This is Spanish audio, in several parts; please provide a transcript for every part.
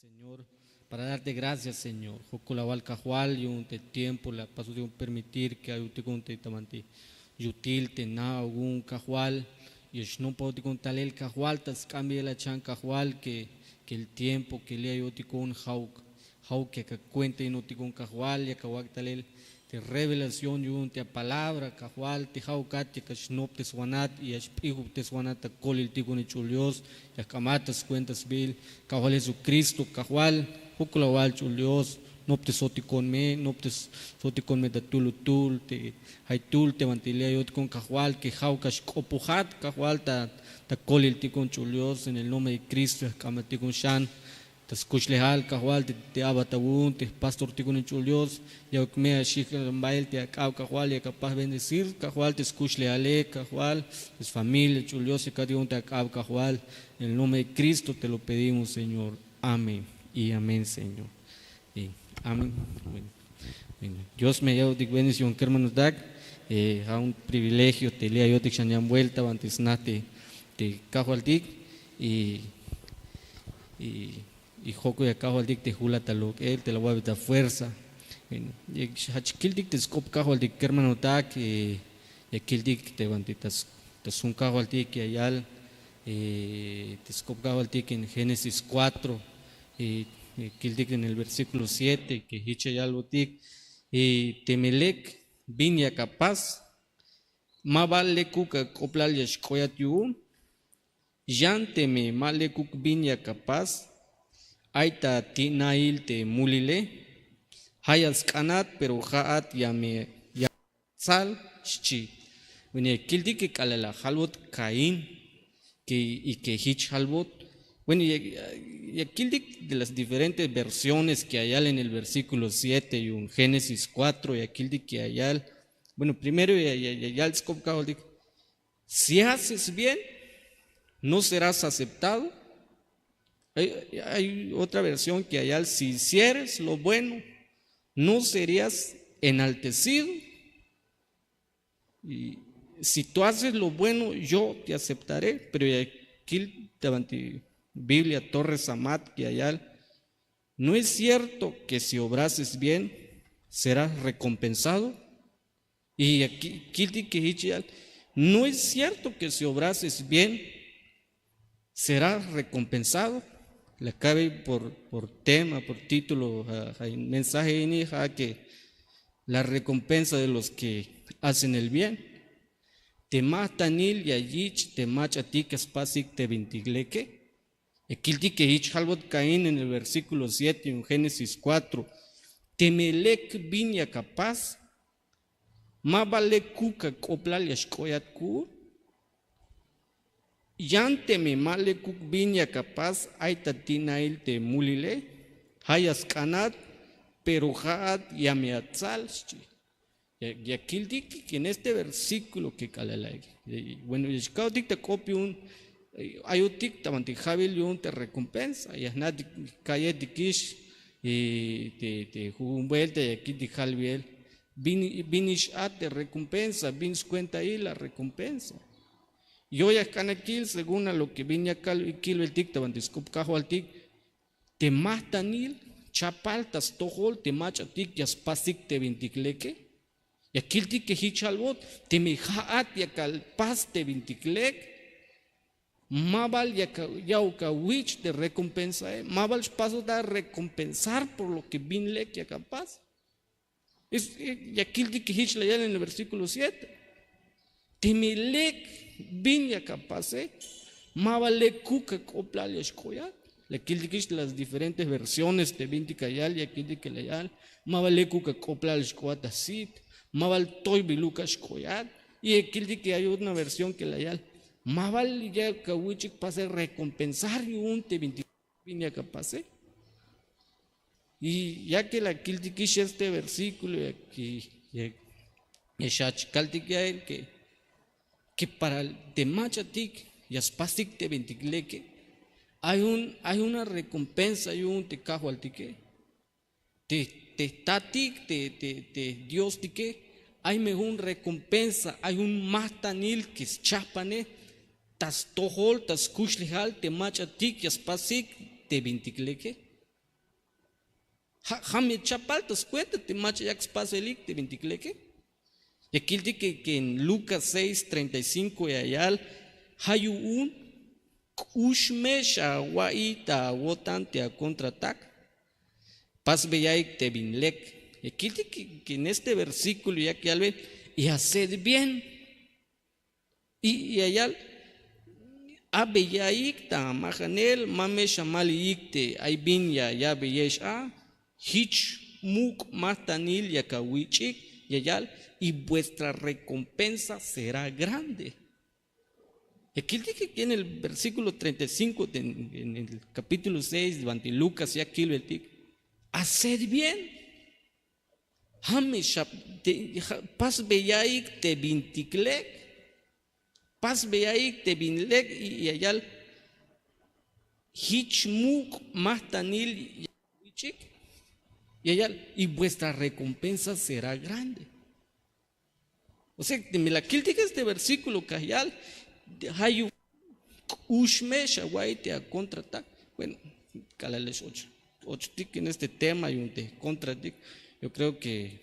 Señor, para darte gracias, Señor. Jokulawal kahual yun te tiempo la paso de permitir que ayute con te tamanti. Yutil te na algún kahual. Y no puedo te contar el kahual, tas cambia la chan kahual que el tiempo que le ayute con hauk que cuente y no te con kahual ya kawak talel te revelación yun te palabra kahual te haukat ya kashnop te swanat y ashpihu te swanat kolil te con chulios ya kamatas cuentas bil kahual Jesucristo kahual hukulawal chulios nop te soti con me nop te soti con me da tulutul te haitul te mantilea yot con kahual que haukash kopuhat kahual ta kolil te con chulios en el nombre de Cristo kamati con shan tas kuchlehal kahual te abatawun te pastor te con chulios ya me ashik bail te akau kahual ya capaz bendecir kahual te kuchlehale kahual es familia chulios y cada uno te akau kahual en el nombre de Cristo te lo pedimos, Señor. Amén y amén, Señor. Y amén. Bueno, Dios me dio de bendición que hermanos dag a un privilegio te lea yo te xañan vuelta antes nate te kahual dik y joco de cajo al dic te jula talok él te la voy a dar fuerza y hachkil dic te scop cajo al dic hermano tak y aquel dic te banditas te un cajo al dic que ayal te scop cajo al dic en Génesis 4 y aquel dic en el versículo 7 que hiche ya lo dic y temelec vinya capaz ma vale cuca coplal y escoyat yun yanteme male kuk vinya capaz Aita tinail te mulile, hayas kanat pero haat yame sal chi. Bueno, kildi que kalala halbot Caín que hich halbot. Bueno, y kildi de las diferentes versiones que hay en el versículo 7 y un Génesis 4 y kildi que hay. Bueno, primero ya si haces bien, no serás aceptado. Hay otra versión que hay, si hicieres lo bueno, no serías enaltecido. Y si tú haces lo bueno, yo te aceptaré. Pero aquí, davante Biblia, Torres Amat, que hay, no es cierto que si obrases bien, serás recompensado. Y aquí, no es cierto que si obrases bien, serás recompensado. Le cabe por tema, por título, hay un mensaje en hija que la recompensa de los que hacen el bien. Te matanil y allí te macha ti que spasik te vintigleque. Ekilti que ich halbot Caín en el versículo 7 en Génesis 4. Temelec viña capaz. Ma vale kuka koplal yashkoyat ku. Yanteme male kuk viña capaz, aita tinail te mulile, hayas kanat, pero haat yameatzal. Y aquí dice que en este versículo que calalay, bueno, y cada te copia un, hay un tic tamanti jabil y un te recompensa, y es nada calle de kish, y te un vuelta y aquí de jalbiel, vinish at te recompensa, vins cuenta ahí la recompensa. Y hoy acá aquí, según a lo que viña kilo el tic, te discup cajo al tic, te matanil, chapaltas, tojol, te macha tic, ya spasik te vinticleque, y aquí el tic que hichalbot, te mejaat ya calpas te vinticlec, mabal ya wich te recompensa, mabal paso da recompensar por lo que vinlec ya capaz. Y aquí el tic que hichla ya en el versículo 7. Temelec viña capaz, mabale kuka koplal escoyat. Le kildikish las diferentes versiones de vinticayal y aquí de que leal, mabale kuka koplal escoyat asit, mabal toy biluka escoyat. Y aquí de que hay una versión que leal, mabal ya kawichik pase recompensar y un te viña capaz. Y ya que la kildikish este versículo y aquí, y shachkaltik que para el temachatik y aspastik te venticleque hay una recompensa, hay un te cajo al tique, te tatik, te Dios tique, hay mejor recompensa, hay un mastanil que es chapane, tas tohol, tas kushlihal, te machatik y aspastik te venticleque. Jame chapaltas cuenta te macha ya espacelik te vinticleque. Y aquí que en Lucas 6:35 y ayal hayu un ushme shawaita wotante a contraatac. Pas veyaik te vinlek. Y aquí que en este versículo ya que al ver y haced bien. Y ayal abeyaik ta majanel mame shamali te ay bin ya beyesh hich muk matanil yakawichik yayal y vuestra recompensa será grande. Aquí dice que en el versículo 35 en el capítulo 6 de Lucas ya aquí lo dice, haced bien. Pas beyaik te vintiklek, pas beyaik te vinlek y yayal hich muk matanil yakawichik. Y vuestra recompensa será grande. O sea, me la crítica este versículo que hay ushme shawaite a contraatac. Bueno, calales 8 tic en este tema y un de contratic. Yo creo que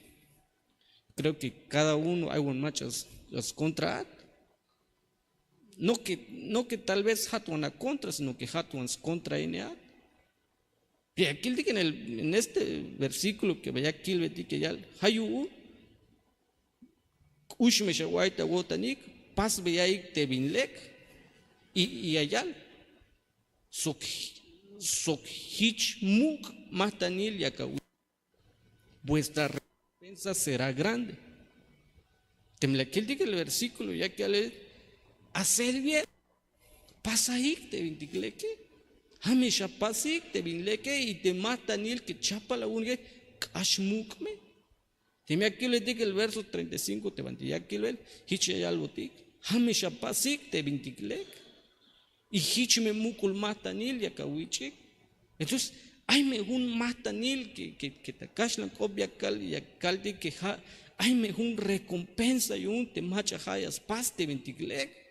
cada uno hay un machos las contra. No que tal vez hatuan contra, sino que hatuan contra NA. Y aquí dice en este versículo que vaya aquí el que ya hayu ushme shawaita wotanik pas beyaik te vinlek y ayal sok hich muk matanil yakawi vuestra recompensa será grande. Temla aquí dice el versículo ya que ale hacer bien pasaik te vintikleke. Hamisha pasik te vinleke y te matanil que chapa la unge kashmukme. Te me aquí le dice el verso 35 te van ya aquí le hiche ya algo tic. Hamisha pasik te vintiklek y hichme mukul matanil ya kawichik. Entonces hay me un matanil que te kashlan obvia cal y caldi que hay me un recompensa y un te macha hayas pas te vintiklek.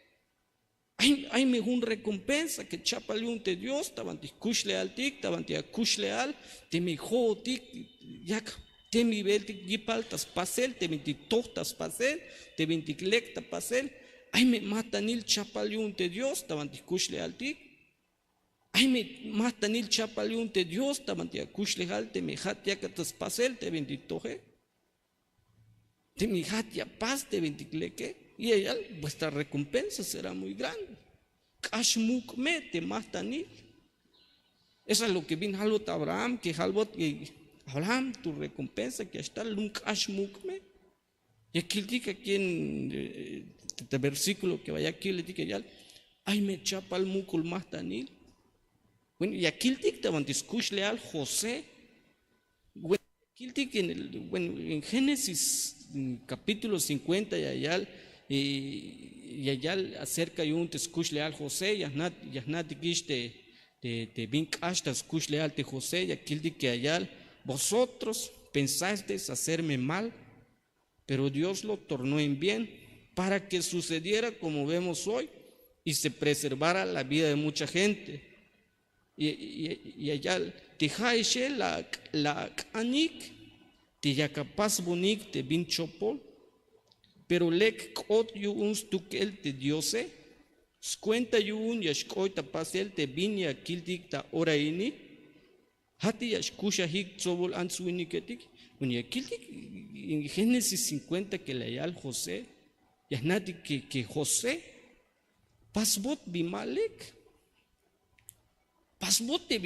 Hay mejor recompensa que chapale un te Dios, tabanti kushle al tik, tabanti a kushle al, te mi ho tik, yak, te mi beltik yipaltas pasel, te vinti tohtas pasel, te vinti lecta pasel, hay me matanil chapale un te Dios, tabanti kushle al tik, hay me matanil chapale un te Dios, tabanti a kushle al, te mi hat yakatas pasel, te vinti toje, te mi hat ya pas, te vinti leke. Y ella, vuestra recompensa será muy grande. Kashmukme te matanil. Eso es lo que vino halbot Abraham, que halbot Abraham, tu recompensa que está un kashmukme. Y aquí dice aquí en este versículo que vaya aquí le dice ya, ay me chapa el mukul matanil. Bueno, y aquí dice estaban discusle al José. Bueno, aquí dice en Génesis capítulo 50 y allá acerca de un escuchle al José, yahnat gish de vink hasta escuchle al de José, y aquel de que allá vosotros pensasteis hacerme mal, pero Dios lo tornó en bien para que sucediera como vemos hoy y se preservara la vida de mucha gente. Y allá te jaishe la anik, te yakapaz bonik te vin chopol. Pero lek kot yu un stukel te diose, cuenta yu un yashkoita pasel te vinya kiltik ta oraini, hati yashkusha hik tzobol ansuiniketik, unya kiltik en Génesis 50 que le al José, yahnati que José, pasbot bimalek, pasbot te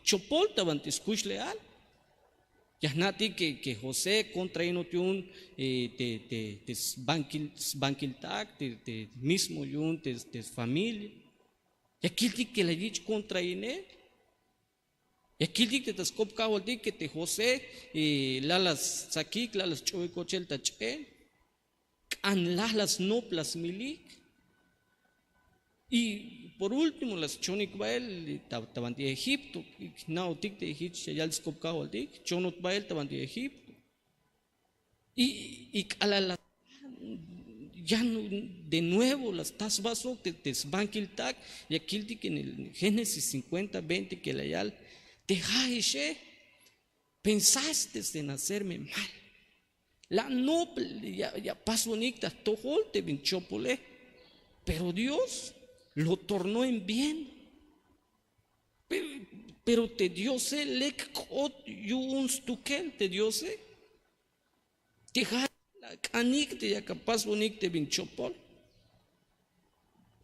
chopol tabantes kush leal. Yahnati que José contra inotiun te bankiltak, te mismo yun, te familia. Y aquí que le dicho contra ine. Y aquí te tascop kawal que te José, lalas sakik, lalas choy cochel tache, an lalas noplas milik. Y por último, las chonik bael estaban de Egipto, no tic de Egipto, ya les copcao al tic, chonot bael estaban de Egipto. Y a la ya no, de nuevo las tasbaso te desbanquil tac, y aquí en el Génesis 50, 20 que la yal te jaishe, pensaste en hacerme mal. La noble ya pasó nicta tojol te vinchopole, pero Dios lo tornó en bien. Pero te dio se lek ot yuns tukel te dio se. Te la canik te ya capaz bonik te vinchopol.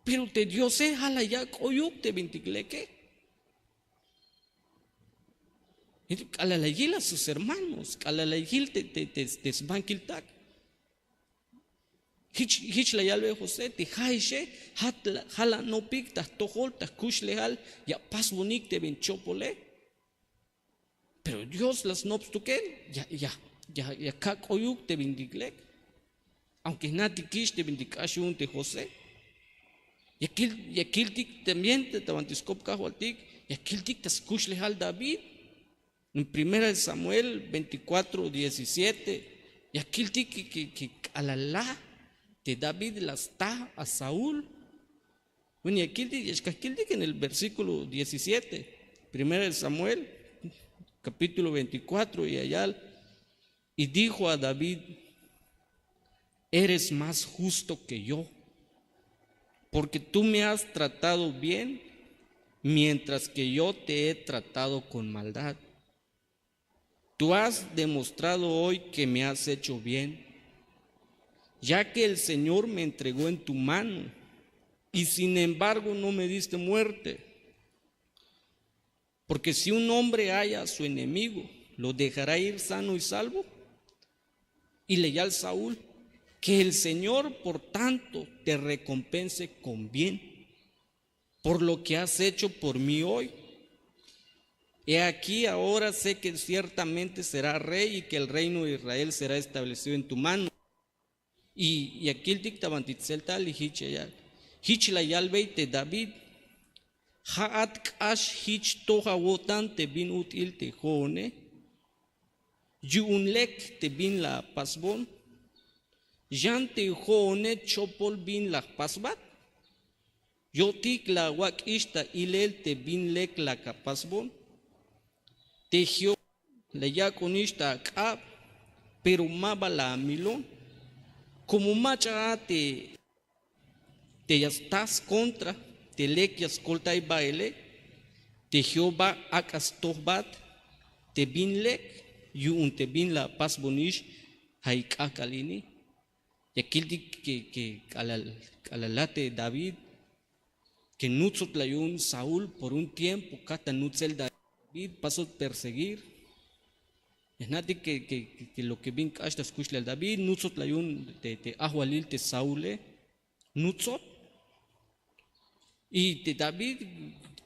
Pero te dio se jala ya koyuk te vintikleke. Calalayil a sus hermanos, calalayil te sbankiltak. Hich la yalve José, te jaishe, jala no pik, ta tojol, ta kush lehal, ya pas bonik te vinchopole. Pero Dios las nobs tukel, ya kak oyuk te vindiklek. Aunque nati kish te vindikashun te José. Ya kiltik también te tabantiskop kahualtik, ya kiltik tas kush lehal David. En 1 Samuel 24:17, y aquí que alalá de David las está a Saúl. Bueno, y aquí en el versículo 17, 1 Samuel, capítulo 24, y allá, y dijo a David: eres más justo que yo, porque tú me has tratado bien, mientras que yo te he tratado con maldad. Tú has demostrado hoy que me has hecho bien, ya que el Señor me entregó en tu mano y sin embargo no me diste muerte. Porque si un hombre halla a su enemigo, ¿lo dejará ir sano y salvo? Y leía al Saúl: que el Señor por tanto te recompense con bien por lo que has hecho por mí hoy. He aquí ahora sé que ciertamente será rey y que el reino de Israel será establecido en tu mano. Y aquí el dictabantitzel tal y hich la yalveite David haat kash hich toha wotan te bin util te jone yunlek te bin la pasbon jan te jone chopol bin la pasbat yotik la wak ishta ilel te bin lek la kapasbon. Tejió le ya con esta cap, pero maba la milón, como macha te ya estás contra, te lequias colta y baile, te Jehová acas tohbat, te bin lek, y un te bin la pas bonish, haikakalini, y aquí que calalate David, que nutzot la yun Saúl por un tiempo, cata nutzel David pasó a perseguir. Es nadie que lo que vin hasta escuchar al David, nutzot la yun te ahualil te Saúl, nutzot. Y te David,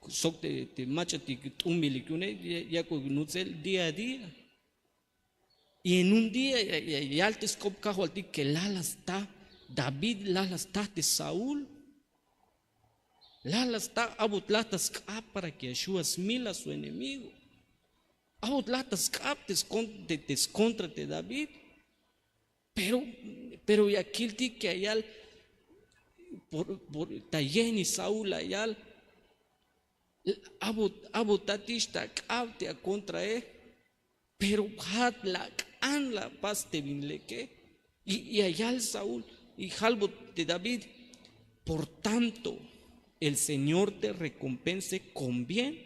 sok te macha te tumbilicune, ya con nutzel día a día. Y en un día, ya te escop cahualti que lala está, David lala está de Saúl. Lala está abutlatas para que Yeshua mila a su enemigo. Abutlatas te contra de David. Pero y aquí que allá por Tayen y Saúl allá abutatista te contra él. Pero hat la can la paz te vinleque. Y allá el Saúl y Jalbo de David. Por tanto, el Señor te recompense con bien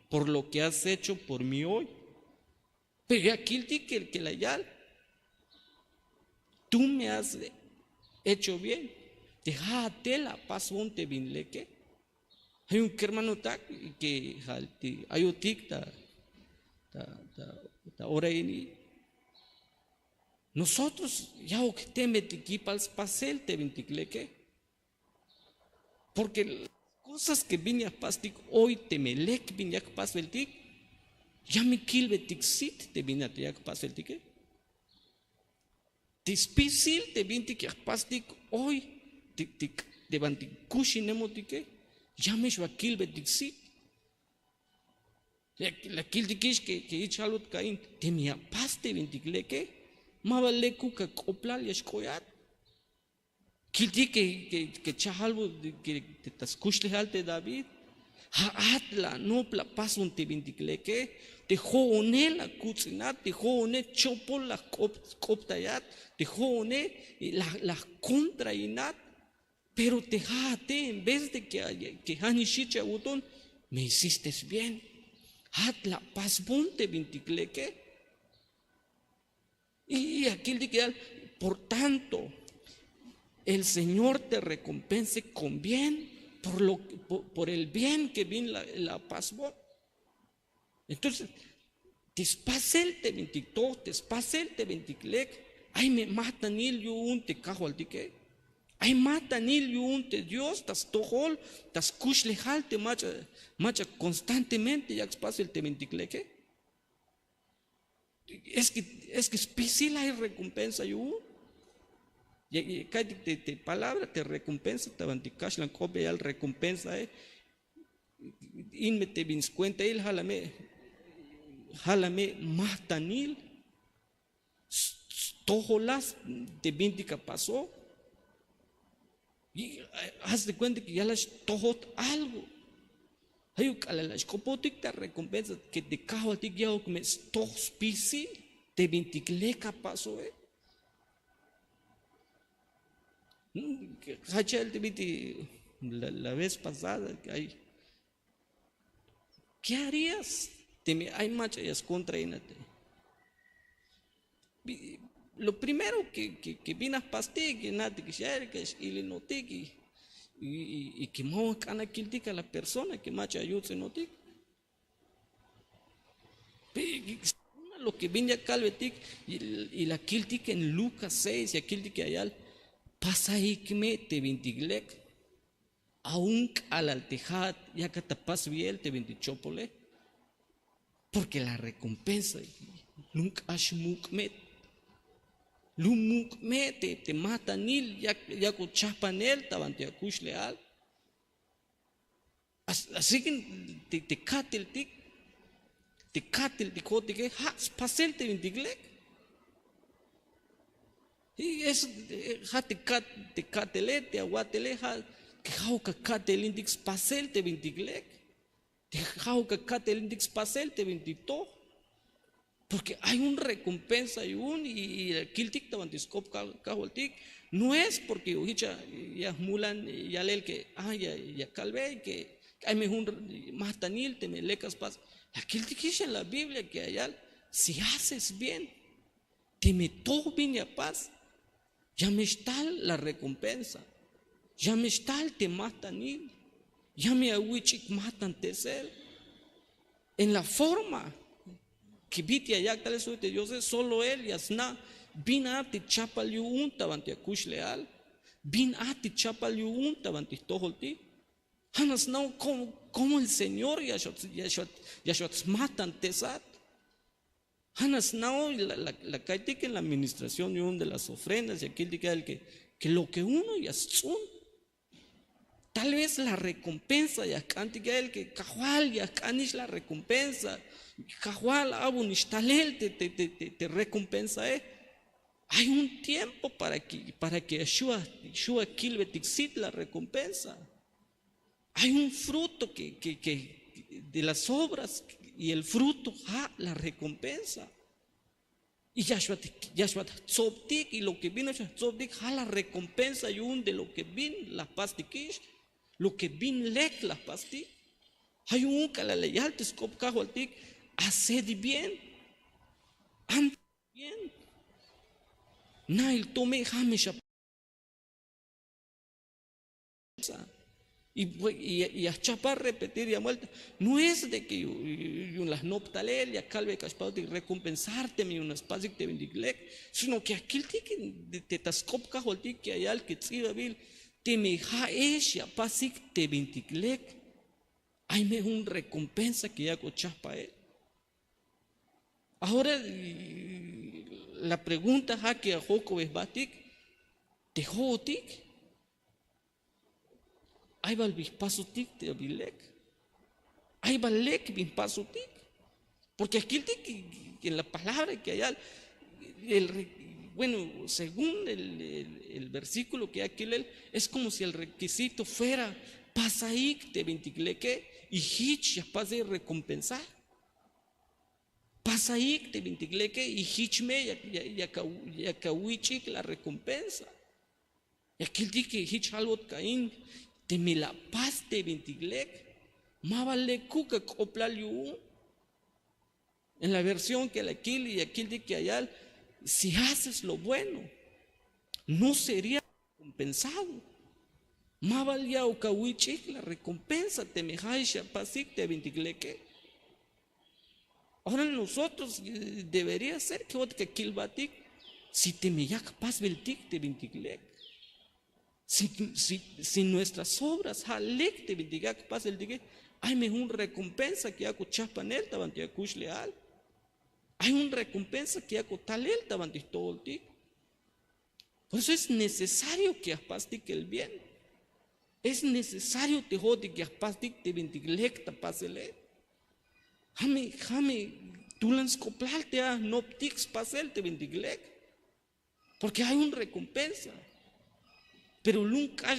por lo que has hecho por mí hoy. Pero aquí que la yal, tú me has hecho bien. Déjate la paz te vinleque. Hay un hermano que hay un tic ahora nosotros ya o que te metí pasel te vinticleque. Porque cosas que vine a pastic hoy te melek vine a pasveltik, ya me kilbe tixit te vine a te pasveltik. Tispisil te vine a pastic hoy te vantik kushinemotike, ya me shwa kilbe tixit. La kildikish que ichalot kain te mi a paste vintikleke, mabaleku ka koplal yashkoyat. Kilti que chahalbo que te tascuchle alte David, Atla nopla pasun te vinticleque, te joone la cucinat, te joone chopo la coptayat, te joone la contrainat, pero te jate en vez de que hanishicha utón, me hiciste bien. Atla pasbun te vinticleque. Y aquí el dice, por tanto, el Señor te recompense con bien por el bien que vin la paz. Entonces, te te vintictó, te vinticlec, ay me matan il yun te cajo al dique, ay matan il yun te Dios, tas tojol, tas kuchlejal te macha constantemente, ya el te vinticleque. Es que especial hay recompensa yun. Y te palabra te recompensa, te vanticash la copia al recompensa, inme te vins cuenta, él jalame matanil, tojolas te vintica pasó, y haz de cuenta que ya las tojot algo. Hay que las copotic te recompensa que te cajo a ti ya que me tojos pisi, te vinticleca pasó, la vez pasada, ¿qué harías? Hay machas contra inate. Lo primero que vinas pasti, que nada que share, que ili notiki, y que mo cana kiltika la persona que macha ayuda se notiki. Lo que viene acá y la kiltika en Lucas 6, y aquel que hay al pasa ahí que me te vintiglec, aún al altejat, ya que tapas bien te vintichopole, porque la recompensa, nunca ashmukmet, lumukmete, te mata nil, ya con chapanel, tabante akush leal. Así que te cate el tic, te cate el ticote que, pasel te vintiglec. Y eso, te catele, te aguatele, que jauca catel indix pasel te vintiglec, te jauca catel indix pasel te vintito, porque hay un recompensa y el kiltik te vantiscop cajualtic, no es porque ya mulan, ya leel que, ya calve, que hay mejor matanil, te me lecas pas, la kiltik dice en la Biblia que allá, si haces bien, te me todo bien a paz. Ya me está la recompensa. Ya me está el te matan y ya me awichik matan tesel. En la forma que viti allá tal eso de Dios, solo él y asna bin a ti chapal yu unta banti akush leal. Bin a ti chapal yu unta banti toholti. Hanas no como el Señor ya matan tesat. Hanas now la caitica en la administración de las ofrendas y aquel diga que lo que uno ya son, tal vez la recompensa ya cantica el que cajual ya canish la recompensa, cajual abunishtalel te recompensa, Hay un tiempo para que Yeshua kilbetiksit la recompensa. Hay un fruto que de las obras y el fruto, la recompensa. Y Yahshua tzoptik, y lo que vino tzoptik, la recompensa y un de lo que vino la pastikish, lo que vino lek la pasti. Hay un que la leyal te scop cajualtik, haced bien, anda bien. Nail tome hamisha. Y a chapar repetir y a vuelta, no es de que yo las noptalel y a calve caspauti recompensarte mi unas pasik te bendiglek, sino que aquel que te tascop cajolti que hay al que tsiba bil, te me ja esha pasik te bendiglek, hay me un recompensa que ya cochaspa él. Ahora la pregunta ja que a Joco es batik, te jotik. Ahí va el bispaso tic de Abilek. Ahí va el lek bispaso tic. Porque aquí que en la palabra que hay, bueno, según el versículo que hay aquí, es como si el requisito fuera pasaik de vinticleque y hich ya pase recompensar. Pasa ahí te vintigleque y hichme ya kawichik la recompensa. Y aquel día que hich halbot caín te me la paz te vintigleque. Más vale cuca copla liu. En la versión que aquel y aquel día que allá, si haces lo bueno, no sería recompensado. Más valía o kawichik la recompensa te me haisha pasik te vintigleque. Ahora nosotros debería ser que otro que kilbatik, si te me ya capaz beltik te vintiglek. Si nuestras obras halek te vintigak capaz el digue, hay mejor recompensa que hago chapanel tabantia kush leal. Hay una recompensa que hago talel tabantis todo el tik. Por eso es necesario que apastik el bien. Es necesario te jodi que apastik te vintiglek tapasele. Jame, tú las coplalte a no tix pasel te vintiglek. Porque hay una recompensa. Pero nunca,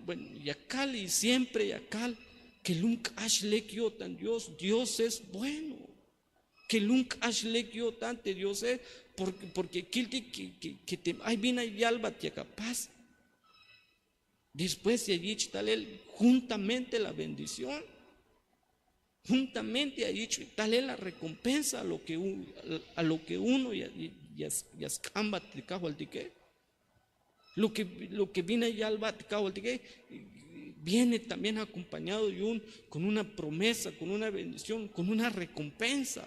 bueno, yakal y siempre yakal, que nunca ashlek yo tan Dios es bueno. Que nunca ashlek yo tan Dios es, porque que te hay bien y alba te capaz. Después de allí tal juntamente la bendición. Juntamente ha dicho, tal es la recompensa a lo que uno y escamba te cajo al tique. Lo que viene ya al batcao al tique viene también acompañado con una promesa, con una bendición, con una recompensa.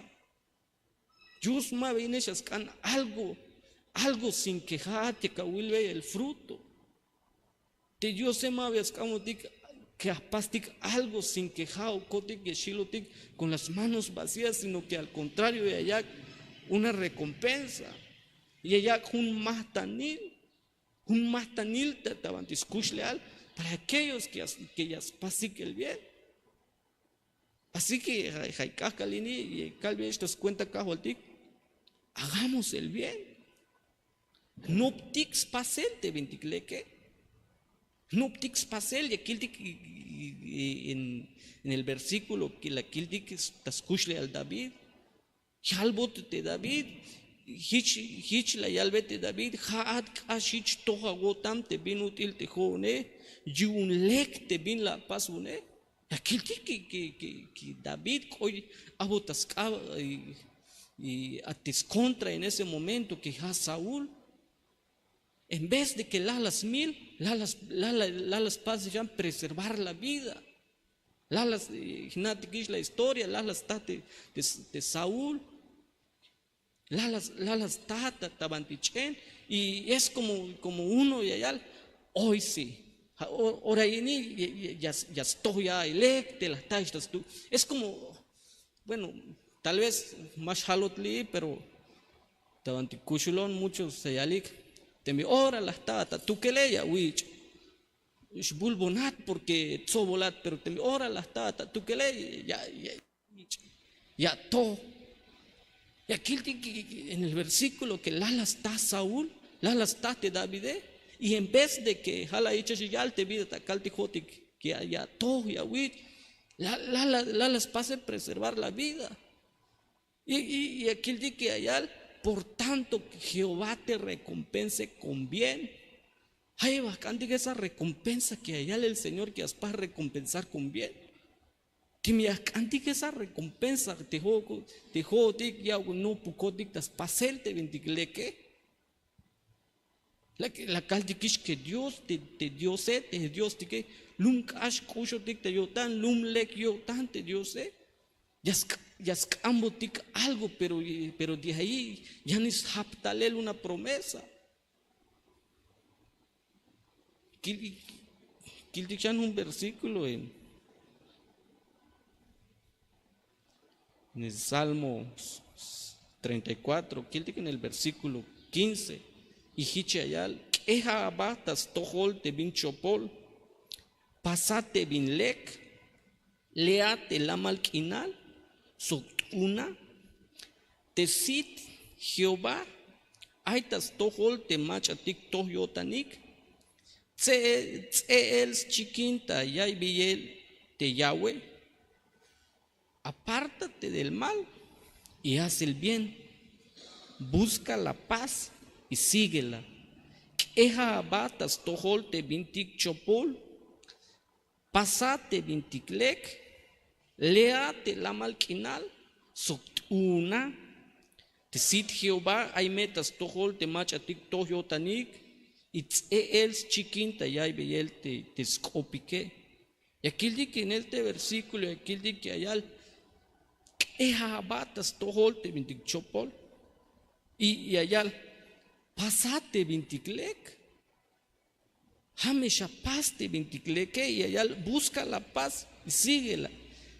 Yusma viene shaskan algo sin quejar te cahuilve el fruto. Te yo se ma vescamo tic que apastic algo sin quejao, cotic y shilotic con las manos vacías, sino que al contrario de allá una recompensa. Y allá un mahtanil tabantiscush leal para aquellos que ya pasik el bien. Así que Jaikaskalini y Calvi estos cuenta cajotic, hagamos el bien. No tix pasente vinticleque. No tix pasel y aquí en el versículo que la kildik taskushle al David, halbot de David, hich la yalbete David, haat kashich toha gotam te bin util te jone, yun lek te bin la pasune. Aquel que David hoy abotascaba y atiscontra en ese momento que ha Saúl. En vez de que las paz ya preservar la vida. Lalas, la historia, lalas tate de Saúl. Lalas tata tabantichen. Y es como uno y allá. Hoy sí. Ahora ya estoy ya electe las taistas tú. Es como, bueno, tal vez más halotli, pero tabanticuchulón muchos se yalik. Temi ora las tata, tú que leya, wich, bulbonat porque tsobolat, pero temi ora las tata, tú que leya, ya to. Y aquí en el versículo que lalas está Saúl, lalas está te David, y en vez de que jala hecha yal te vida tacal tijotik, que ya to, ya wich, lalas pase preservar la vida. Y aquí el di que allá. Por tanto, que Jehová te recompense con bien. Hay bastante que esa recompensa que allá el Señor que aspas recompensar con bien. Que me bastante que esa recompensa te jodo ya no pucotic tas pasel te venticleque. La caltiquish que Dios te dio sed, te Dios te que lum cash cucho te dio tan lum lek yo tan te dio sed. Ya escambotic algo, pero de ahí ya no es haptalel una promesa. Kiltichan un versículo en el Salmo 34, kiltic en el versículo 15, y hichayal, queja abatas tojol te bin chopol, pasate bin lek, leate la malquinal. Una tesit Jehová aitas tohol te machatik tohyotanik els chiquinta yay biel te Yahweh apártate del mal y haz el bien, busca la paz y síguela. Eja abatas tojolte vintic chopol, pasate vinticlec, leate la malquinal, una, te sit Jehová, hay metas tojol, te machatic tojo tanik, it's els chiquinta y hay beyel te scopique. Y aquí dice que en este versículo, aquí dice que hay al eja abatas tojol te vintic chopol, y allá pasate vinticlec. Hamesha paste vinticleque y allá busca la paz y síguela.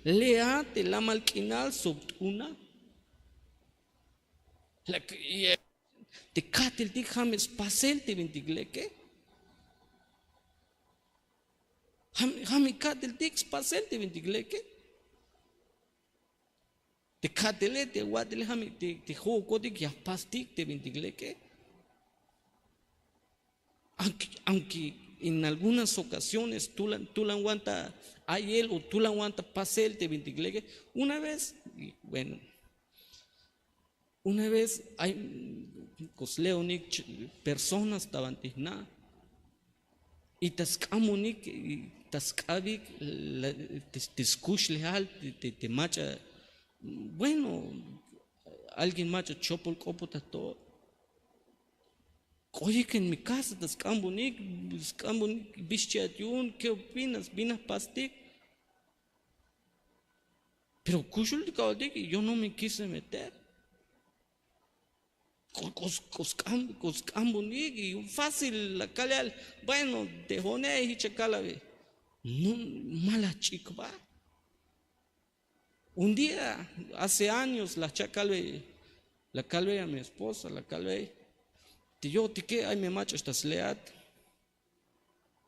Leate la malquinal una. Te cate el tic hames pasel te vinticleque. Hame cate el tic pasel te vinticleque. Te catele te guatele hame te juego tic ya pastic te vinticleque. Aunque en algunas ocasiones tú la aguanta a él o tú la aguanta pasel te vinticleque. Una vez hay cosleonic personas estaban tizna y tascamunic y tascavic te escuchle al te macha. Bueno, alguien macha chopol copo todo. Oye, que en mi casa das cambunik, bichatiun, ¿qué opinas? ¿Vinas pastic? Pero cushul de yo no me quise meter. Cambunik y fácil la calal. Bueno, de jone y chacalabe. No, mala chica va. Un día, hace años, la calve a mi esposa, la calve. Yo te que hay me macho estas leat.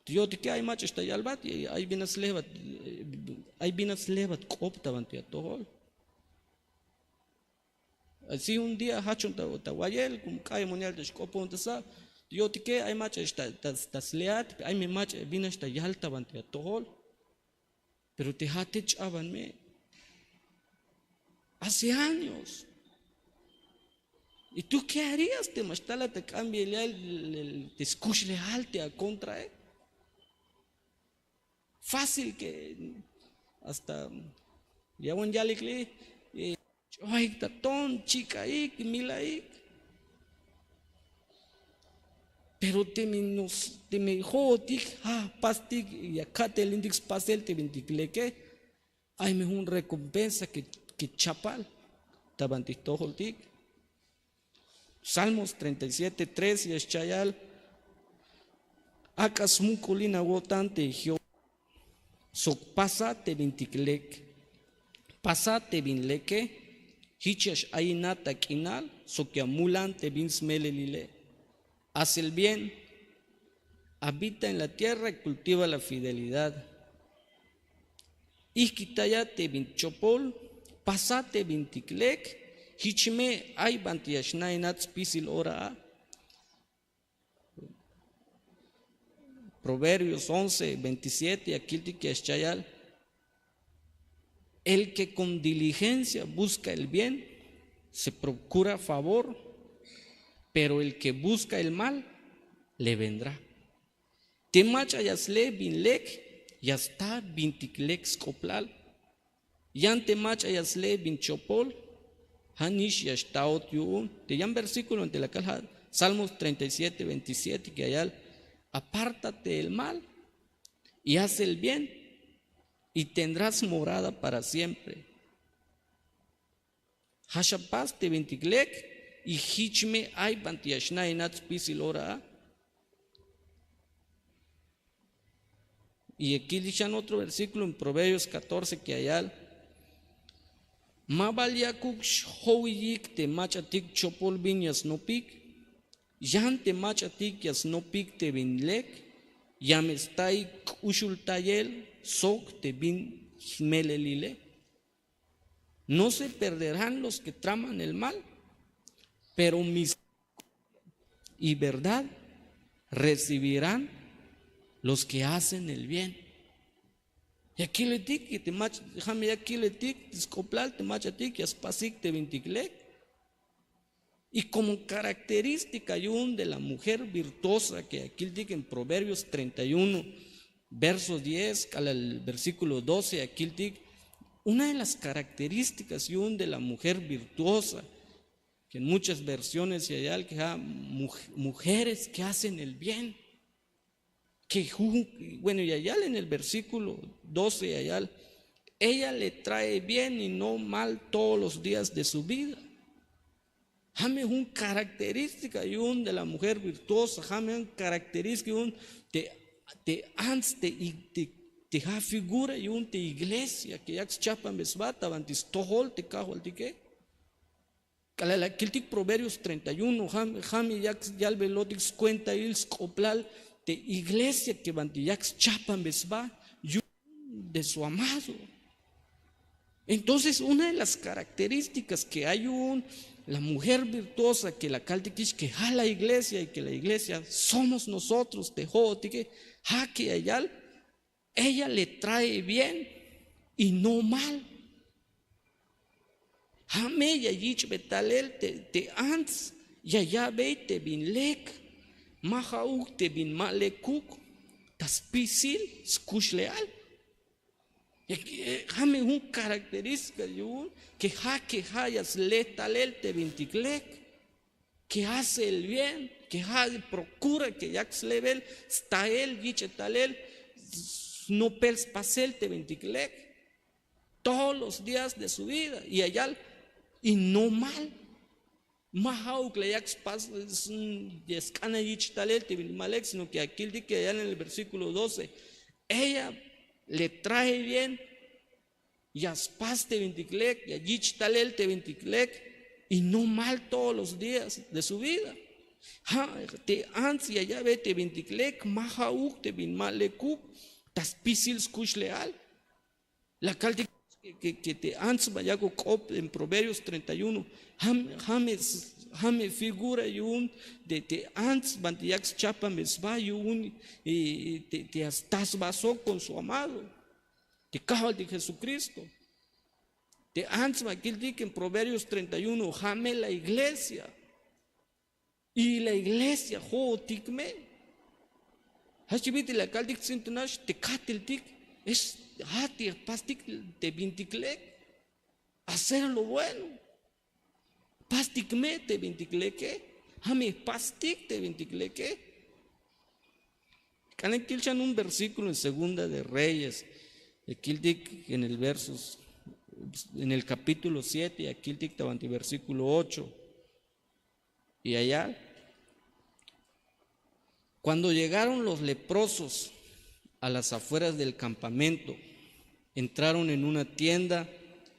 Yo te que hay macho esta yalbat y hay binas levat coptaban te todo. Así un día hachon tawayel como cae mundial de scopo ontasa. Yo te que hay macho estas leat, hay me macho binas esta yaltaban te todo. Pero te hatech me hace años. ¿Y tú qué harías? Te mastala te cambia te escuchle alte a contra él. Fácil que hasta ya un yalikli ay tatón chica ik mila ik. Pero te me jotik pastik y acá te lindix pasel te vintikle que hay mejor recompensa que chapal tabantis holtik. Salmos 37:3 y Eschayal. Acas muculina votante Jehová. Sok pasate vinticlec. Pasate vinleque. Hichash ainata quinal. Soquiamulante vinsmelelile. Haz el bien. Habita en la tierra y cultiva la fidelidad. Iskitayate vinchopol. Pasate vinticlec. Hichme ay bantiashnai nats pisil ora. Proverbios 11:27 aquí que es chayal. El que con diligencia busca el bien se procura favor, pero el que busca el mal le vendrá. Temacha yasle binlek yasta bintiklek skoplal. Yan temacha yasle binchopol. Hanish yashtaot yun. Te llaman versículo ante la calja. Salmos 37:27 que hay apártate del mal y haz el bien y tendrás morada para siempre. Hashapaz te vintiglek y hichme ay bantiashna inats pisilora. Y aquí dicen otro versículo en Proverbios 14 que hay al Mabaliakuk showik te machatik chopol viñas no pic, yan te machatik yas no pic te vinlek, yamestai ushultayel sok te vin melelile. No se perderán los que traman el mal, pero mis y verdad recibirán los que hacen el bien. Y aquí le tic, y te mach, déjame aquí le tic, descoplal, te machatic, y aspasic te vinticlec. Y como característica de la mujer virtuosa, que aquí dice en Proverbios 31, verso 10, al versículo 12, aquí dice, una de las características de la mujer virtuosa, que en muchas versiones y allá, que mujeres que hacen el bien, que bueno, y allá en el versículo 12 y allá, ella le trae bien y no mal todos los días de su vida. Jame una característica de la mujer virtuosa, jame una característica de antes de figura de iglesia que ya chapan besbata, vantis tohol te cajol te que. Calala kiltik Proverbios 31, jame ya el velotis cuenta il scoplal de iglesia que vantillax chapan besba de su amado. Entonces, una de las características que hay la mujer virtuosa que la caltiquish que a la iglesia y que la iglesia somos nosotros, de que que ella le trae bien y no mal. Jame ya yich betalel te ans, ya ya ve te bin lek, mahauk te bin malekuk, tas pisil skush leal. Jame un característica que hayas letalel te vinticlek, que hace el bien, que procura que yax level, sta él, yichetalel, no pels pasel te vinticlek, todos los días de su vida, y allá, y no mal. Mahauk le yax pas, yescana yichetalel te vinticlek, sino que aquí dice que allá en el versículo 12, ella le trae bien, y aspas te vinticlek, y allí talel te vinticlek, y no mal todos los días de su vida. Te ansia ya ve te vinticlek, mahauk te bin malekuk, tas pisil skush leal. La calde que te ans vayago cop en Proverbios 31, jame figura de te ans bantiax chapa mesba te estás vaso con su amado, te cabal de Jesucristo. Te ans aquel dice en Proverbios 31, jame la iglesia, y la iglesia jo tikme. Hachibiti la caldic sintonash te catil tik es hati pastik te vinticlek, hacer lo bueno. Pastikme te vinticleke, jame pastik te vinticleke. Canekilchan un versículo en Segunda de Reyes, Kildik en el versos, en el capítulo 7, y aquí el versículo 8. Y allá, cuando llegaron los leprosos a las afueras del campamento, entraron en una tienda,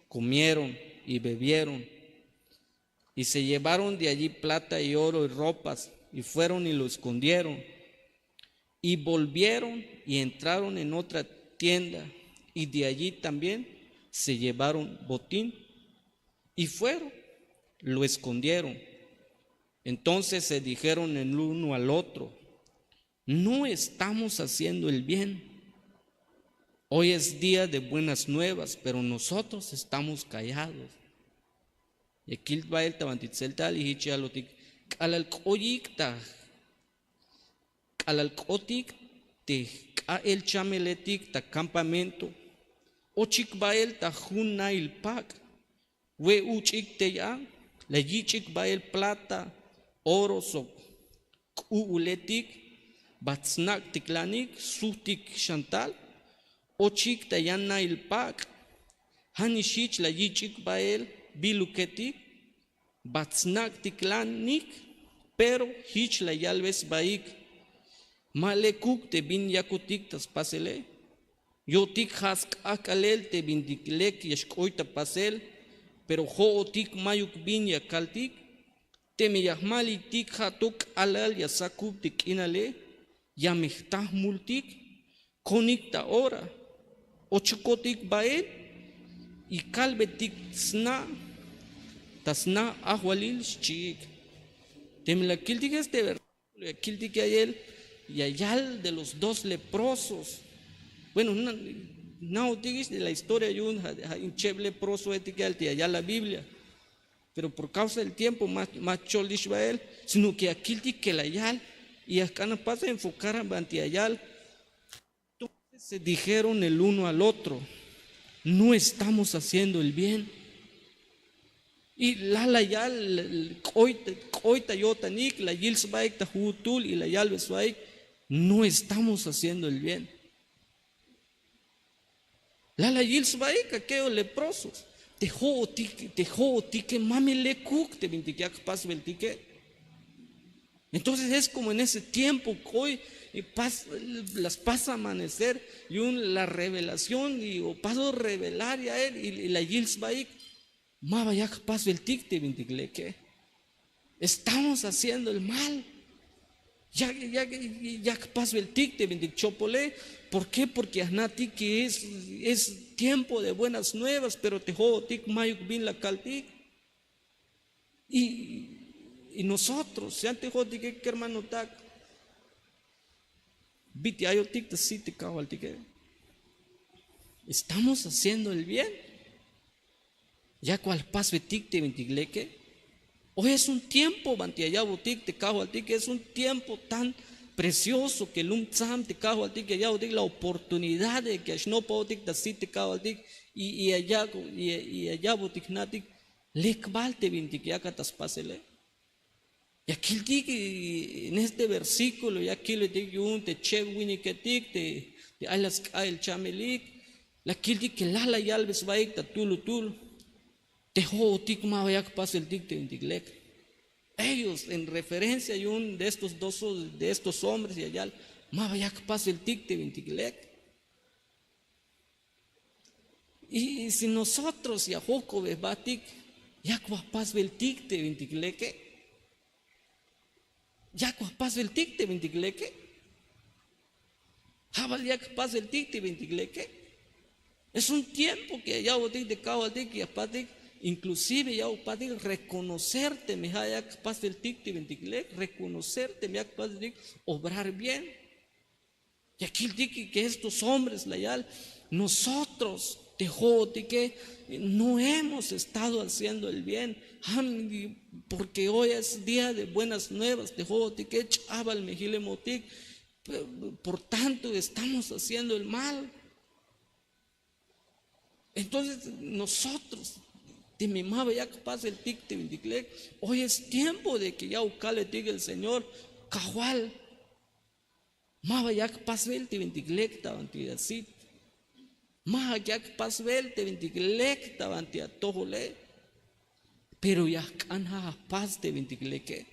comieron y bebieron, y se llevaron de allí plata y oro y ropas, y fueron y lo escondieron, y volvieron y entraron en otra tienda, y de allí también se llevaron botín, y fueron, lo escondieron. Entonces se dijeron el uno al otro, no estamos haciendo el bien. Hoy es día de buenas nuevas, pero nosotros estamos callados. Y aquí va el tabantitzeltal y hichialotik, kalalkoyikta, kalalkotik, te el chameletik, ta campamento, ochik bael ta junna il pak, we uchik te ya, la yichik bael plata, oro so, uuletik, batsnak tiklanik, sutik chantal, ochik ta yanna il pak, hanishich la yichik bael, biluketik, batsnak tiklanik, pero hich la yalves baik, malekuk te bin yakutik tas pasele, yotik hask akalel te bin diklek yashkoita pasel, pero hootik mayuk bin yakaltik, te me yahmali tik hatuk alal yasakub tik inale, yamehtah multik, konik ta ora, ochokotik bael, y kalbetik sna, tasna ahualil shchik. Temla kiltik este versículo, kiltik ayel, y allá de los dos leprosos. Bueno, no digas de la historia de un cheble proso etiquete allá la Biblia, pero por causa del tiempo más chol de Israel, sino que aquí que la yal y acá no pasa enfocar ante allá. Entonces se dijeron el uno al otro, no estamos haciendo el bien. Y la yal coita yotanik, la yilsbaik tahutul y la yalbesbaik, no estamos haciendo el bien. La yilsbaik aquellos leprosos, tejo tique mami le cook te vintiquia pas beltique. Entonces es como en ese tiempo que hoy las pasa amanecer y la revelación y o paso revelar a él y la yilsbaik ma vaya pas beltique vintiqueque. Estamos haciendo el mal. Ya paso el tic de vindichopole. ¿Por qué? Porque anati que es tiempo de buenas nuevas, pero te jodo tic mayuk bin la caltic. Y nosotros, si antes jodo tic que hermano tac, viti ayo tic te si te cago al tic. Estamos haciendo el bien. Ya cual paso el tic de vindigleque. Hoy es un tiempo, es un tiempo tan precioso que el umtzam te cajo al tic, la oportunidad de que no puedo tic, te cajo al tic, y allá botic natic, lekbal te vintic, ya catas pasele. Y aquí el tic, en este versículo, y aquí le digo un te che winiketic, te alas el chamelik, la kildi que la yalbes baik, tulu. Tejo tic ma vaya que pase el tic de vintiglec. Ellos, en referencia a un de estos hombres y allá, ma vaya que pase el tic de vintiglec. Y si nosotros ya joco batik, ya cuapas el tic de vintigleque, ya cuapas el tic de vintigleque, jabal ya que pase el tic de vintigleque. Es un tiempo que ya botik de cabo al tic y apatik. Inclusive ya upadi reconocerte me haya capaz del tic de venticlec, reconocerte me haya capaz de obrar bien. Y aquí el tic que estos hombres la yal, nosotros te jode que no hemos estado haciendo el bien, porque hoy es día de buenas nuevas, te jode que chaval mejile motic, por tanto estamos haciendo el mal. Entonces nosotros de mi madre ya que pasa el tic de vinticlec. Hoy es tiempo de que ya ucale diga el Señor, cajual. Maba ya que pasa el de vinticlec tabanti así. Maba ya que pasa el de vinticlec tabanti a tojole. Pero ya canja paz de vinticlec.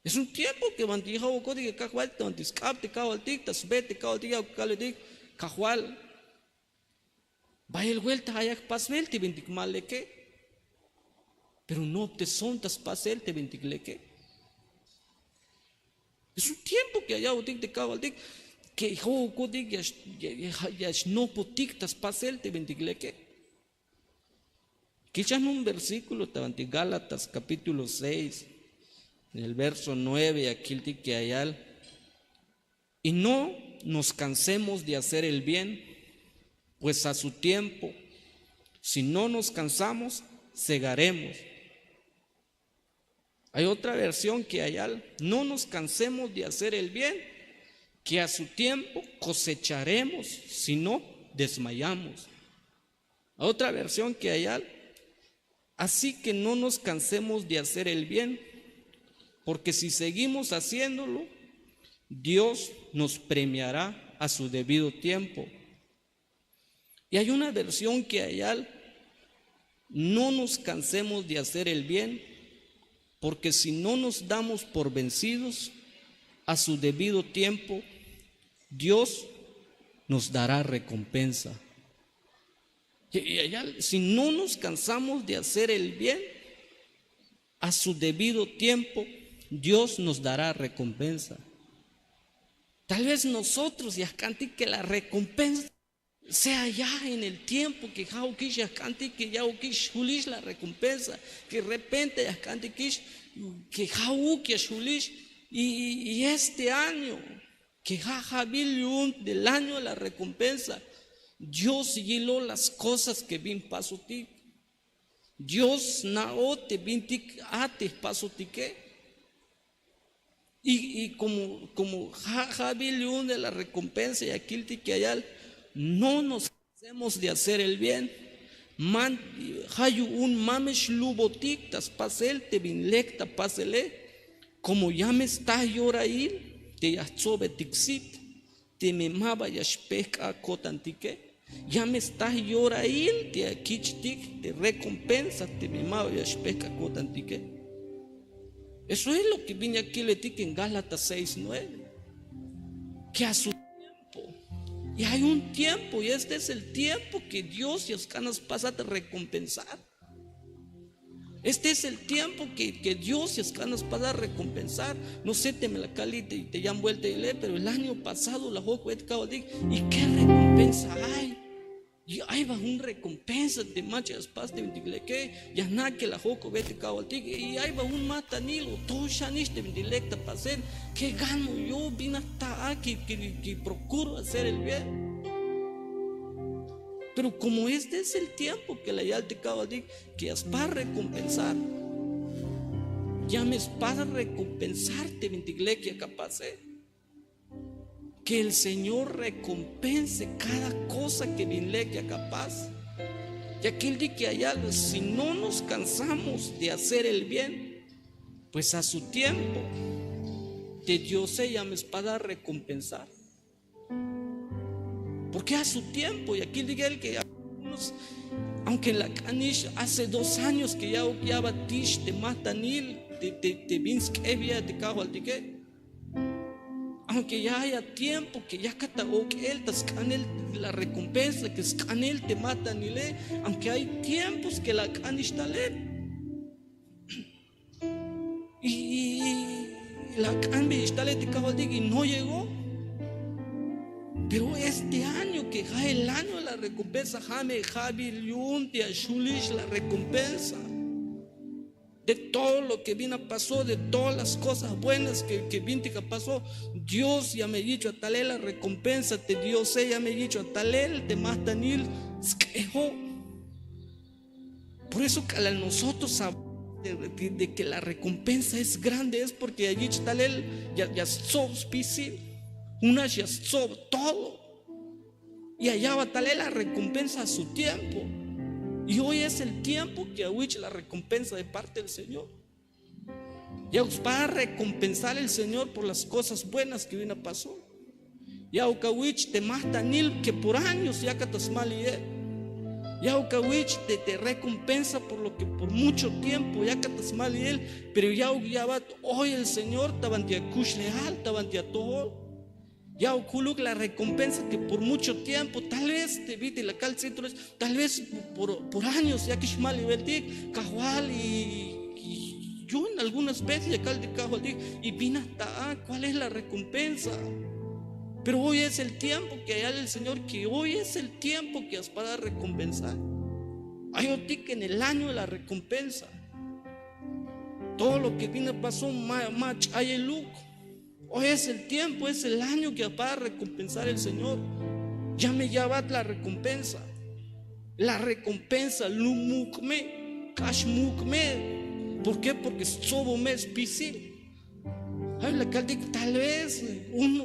Es un tiempo que vantija o código cajual tabanti scap te cago al tic, tas vete cago al tic, ucale tic, cajual. Vaya el vuelta haya pasvel te vintic maleque, pero no te son tas pasel te vinticleque. Es un tiempo que allá utic te cago al tic, que hijo codig ya no potic tas pasel te vinticleque. Que ya en un versículo te Gálatas capítulo 6, en el verso 9, aquí el tic que hay y no nos cansemos de hacer el bien. Pues a su tiempo, si no nos cansamos, segaremos. Hay otra versión que hay no nos cansemos de hacer el bien, que a su tiempo cosecharemos, si no desmayamos. Hay otra versión que hay así que no nos cansemos de hacer el bien, porque si seguimos haciéndolo, Dios nos premiará a su debido tiempo. Y hay una versión que hay no nos cansemos de hacer el bien, porque si no nos damos por vencidos, a su debido tiempo, Dios nos dará recompensa. Y allá, si no nos cansamos de hacer el bien, a su debido tiempo, Dios nos dará recompensa. Tal vez nosotros ya canti que la recompensa sea ya en el tiempo que Jaukish ya cante que Jaukish Julish la recompensa, que de repente ya cante que Jaukish Julish y este año que jajabil del año de la recompensa. Dios hiló las cosas que vin paso ti. Dios nao te vintic ate paso ti que. Y como jajabil de la recompensa y aquel que hayal, no nos hacemos de hacer el bien. Man hayu un mamesh lubotictas pasel te vinlecta pasele. Como ya me está llorail, te yazobe tixit, te memaba yashpeka kotantique. Ya me está llorail, te akichtik, te recompensa, te memaba yashpeka kotantique. Eso es lo que viene aquí le tique en Gálatas 6:9. Que a su tiempo, y hay un tiempo, y este es el tiempo que Dios y las canas pasa a recompensar. Este es el tiempo que Dios y las canas pasa a recompensar. No sé, te me la calita y te llaman vuelta y leer, pero el año pasado la joco et cabaldic, ¿y qué recompensa hay? Y ahí va una recompensa de manchas paz de vindileque, ya nada que la joco vete cabaldic, y ahí va un matanilo, todo shanish de vindilecta para hacer, ¿qué gano yo? Vine hasta aquí que procuro hacer el bien. Pero como este es el tiempo que la yal te cabaldic, que es para recompensar, ya me es para recompensarte vindileque capaz, que el Señor recompense cada cosa que vindileque capaz. Y aquel día que allá, si no nos cansamos de hacer el bien, pues a su tiempo de Dios ya me es para recompensar. Porque a su tiempo, y aquí diga él que aunque la canish hace 2 años que ya batish te matanil, te vinskevia, te cajo al tique. Aunque ya haya tiempo que ya catagó que él tascanel la recompensa, que scanel te matanile, aunque hay tiempos que la canish taler. Y la canish taler te cajo al tique y no llegó. Pero este año que es el año de la recompensa, Jame, Javi, Liunti, Shulish, la recompensa de todo lo que vino pasó, de todas las cosas buenas que Vintica pasó. Dios ya me ha dicho a Talel la recompensa, te Dios ya me ha dicho a Talel, te Matanil, Skejo. Por eso que a nosotros sabemos de que la recompensa es grande, es porque allí Talel ya sos pisil. Una ya sobre todo, y allá va tal la recompensa a su tiempo. Y hoy es el tiempo que ahuich la recompensa de parte del Señor. Ya para recompensar el Señor por las cosas buenas que vino pasó. Ya ukawich te matanil que por años ya catasmal y él. Ya ukawich te recompensa por lo que por mucho tiempo ya catasmal y él. Pero ya va hoy el Señor tabantia kush leal, tabantia todo. Ya oculuk la recompensa que por mucho tiempo, tal vez te viste la calcetros, tal vez por años, ya que Shmal y Beltik, Cajual y yo en algunas veces ya cal de Cajual y vine hasta ¿cuál es la recompensa? Pero hoy es el tiempo que hay el Señor, que hoy es el tiempo que has para recompensar. Hay otro que en el año de la recompensa, todo lo que vino pasó, mach, hay el look. Hoy es el tiempo, es el año que va a recompensar el Señor. Ya me llama la recompensa. La recompensa, lumukme, kashmukme. ¿Por qué? Porque sobo es pisil. Tal vez uno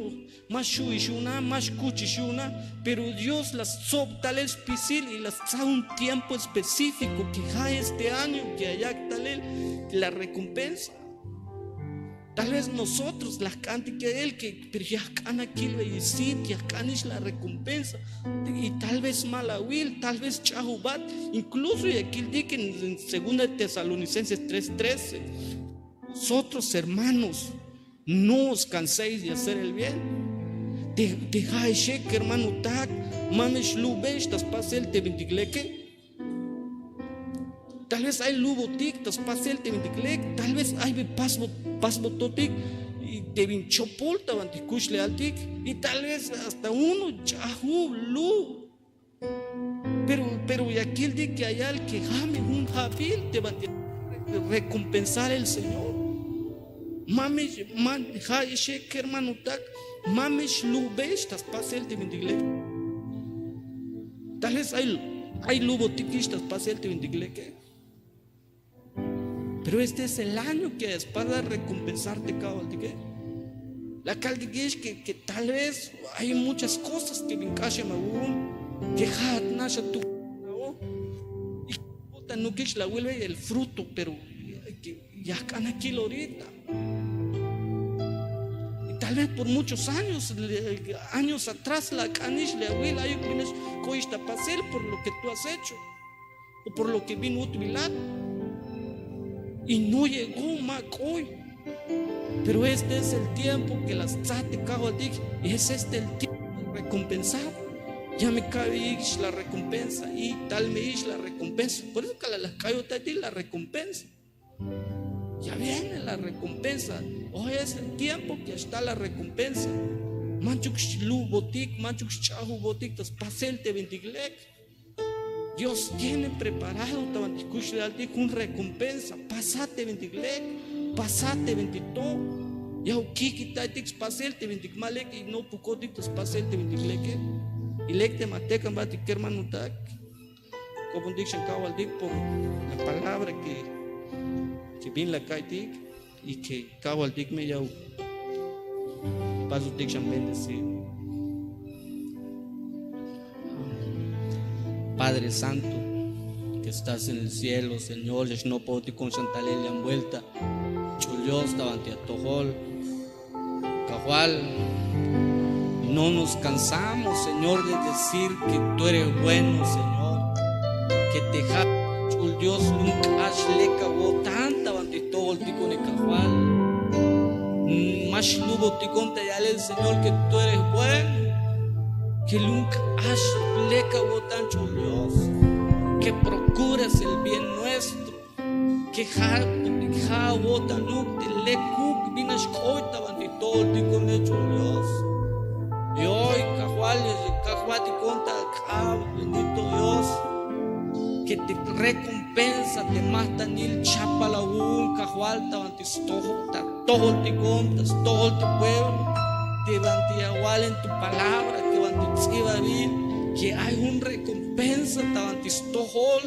más shuishuna, más kuchishuna, pero Dios las sob tal es pisil y las da un tiempo específico que hay este año que haya tal la recompensa. Tal vez nosotros, la cante que él, pero ya cana aquí le dice, ya canish la recompensa, y tal vez Malawil, tal vez Chahubat, incluso y aquí dice en 2 Tesalonicenses 3:13, nosotros hermanos, no os canséis de hacer el bien. Deja que hermano tak, mamesh lubesh, tas pasel te bendigleke. Tal vez hay lubotic, tas pasel te bendigleke, tal vez hay pasbototic y te vinchopolta bantikush lealtic, y tal vez hasta uno chahu lu. Pero y aquí el día que hay al que jame un jabil te va a recompensar el Señor. Mamish man ha ishe hermano tak mamish lubesh tas pasel te bendigle. Tal vez hay lubotiquistas pasel te bendigle que. Pero este es el año que es para recompensarte cada día. La caldigue es que tal vez hay muchas cosas que vincashe magún que hat nasha tu y no que la vuelve el fruto, pero ya can aquí ahorita. Y tal vez por muchos años atrás la canish le abuela yo vienes coista pasel por lo que tú has hecho o por lo que vino utilizar y no llegó más hoy. Pero este es el tiempo que las tzate cago dig y es este el tiempo de recompensar. Ya me cabe la recompensa y tal me ish la recompensa. Por eso que las cayo tati la recompensa. Ya viene la recompensa. Hoy es el tiempo que está la recompensa. Manchuk shlu botik, manchuk chahu botik, tas pasel te ventiglek. Dios tiene preparado una recompensa. Pasate ventiglek, pasate ventito. Ya ukiki taitix pasel te ventigmalek y no pukotik tas pasel te ventiglek. Y lecte matecan batik hermano tak. Como diction kawaldik por la palabra que viene la kaitik y que kawaldik me ya paso diction bendecir. Padre Santo, que estás en el cielo, Señor, yo no puedo te con Santa Lelia envuelta, Chulios, Tabanti a Tojol, Cajual. No nos cansamos, Señor, de decir que tú eres bueno, Señor, que te jala, Dios, nunca has le cagó tanta bantito, el tico de Cajual. Más lubo te conta ya el Señor que tú eres bueno, que nunca has le cagó tanto, Dios, que procuras el bien nuestro, que ja bota nuk te le kuk vinas coita bantito, el tico de Dios. Y hoy, Cajuati conta, bendito Dios, que te recompensa, te mata nil chapa la un, Cajualta, bantis todo te contas, todo te pueblo, te bantiagual en tu palabra, que bantixiva bien, que hay un recompensa, te bantis tojol,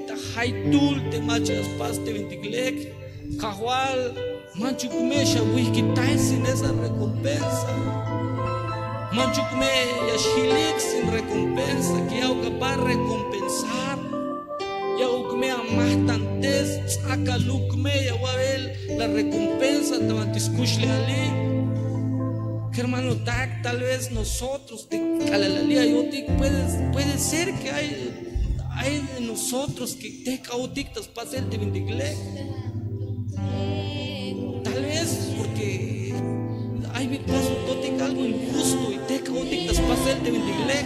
te haitul, te machas pas, te ventiglek, Cajual, manchukumesha, wikitai sin esa recompensa. Manchukme yashilik sin recompensa, que ya capaz recompensar, ya ukme amastantes, saca lukme ya wabel la recompensa tabatiskushle ali. Que hermano tak, tal vez nosotros te calalalia yotik puede ser que hay de nosotros que te caotictas para hacerte bendigle. Tal vez porque hay mi paso totic algo injusto y te caóticas para hacerte bendigle.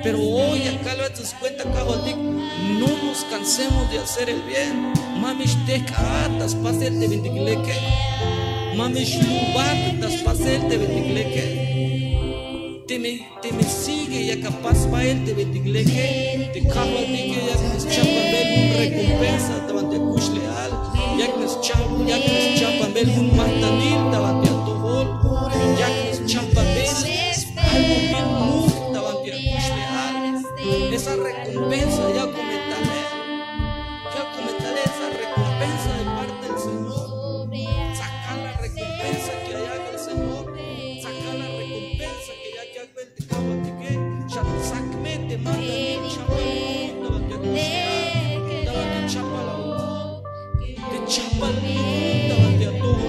Pero hoy acá lo das cuenta caótic, no nos cansemos de hacer el bien. Mamish te caatas para hacerte bendigle que mamish lubatas para hacerte bendigle que te me sigue ya capaz para él te bendigle que te caótic que ya te chapa ver un recompensa tabante kush leal ya que chapa ver un matanil tabante atohol ya que chapa ver algo bien muy tabante kush leal esa recompensa ya comentaré esa recompensa de parte del Señor. Sacar la recompensa que haya del Señor, sacar la recompensa que ya que haga el caballo que sacme te manda el chapa te chapa la te chapa el tabate a todo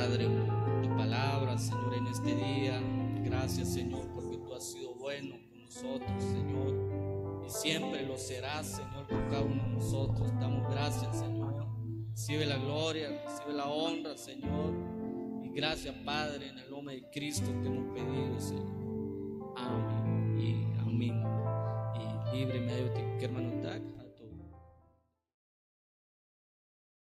Padre, por tu palabra, Señor, en este día. Gracias, Señor, porque tú has sido bueno con nosotros, Señor, y siempre lo serás, Señor, con cada uno de nosotros. Damos gracias, Señor. Recibe la gloria, recibe la honra, Señor, y gracias, Padre, en el nombre de Cristo te hemos pedido, Señor. Amén y amén. Y líbreme,